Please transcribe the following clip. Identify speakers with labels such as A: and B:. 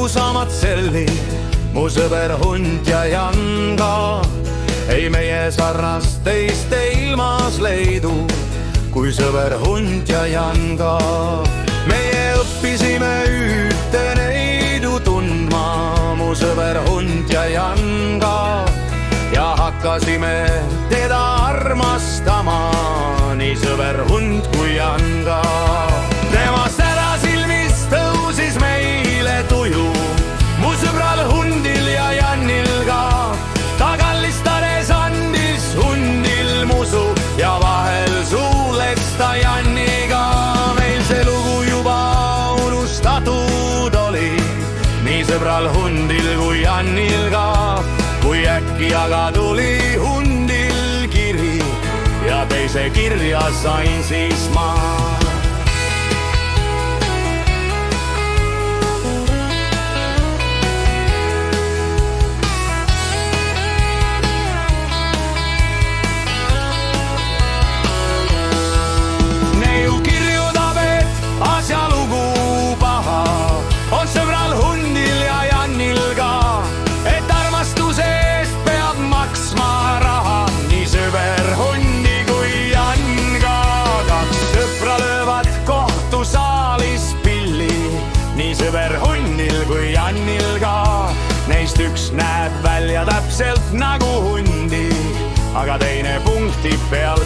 A: ilusamad sellid, mu sõber Hunt ja Janga. Ei meie sarnast teiste ilmas leidu, kui sõber Hunt ja Janga. Meie õppisime ühte neidu tundma, mu sõber Hunt ja Janga. Ja hakkasime teda armastama, nii sõber Hunt kui Janga. Temast ära silmist tõusis meile tuju, mu sõbral Hundil ja Jannil ka. Ta kallistades andis Hundil musu ja vahel suules ta Janniga. Meil see lugu juba unustatud oli, nii sõbral Hundil kui Jannil ka. Kui äkki aga tuli Hundil kiri ja teise kirja sain siis ma. Neiu kirjutab, et asjalugu paha on sõbral Hundil ja Jannil ka. Et armastuse eest peab maksma raha, nii sõber Hundi kui Janga. Kaks sõpra löövad kohtusaalis pilli, nii sõber Hundil kui Jannil ka. Neist üks näeb välja täpselt nagu Hundi, aga teine punktib peal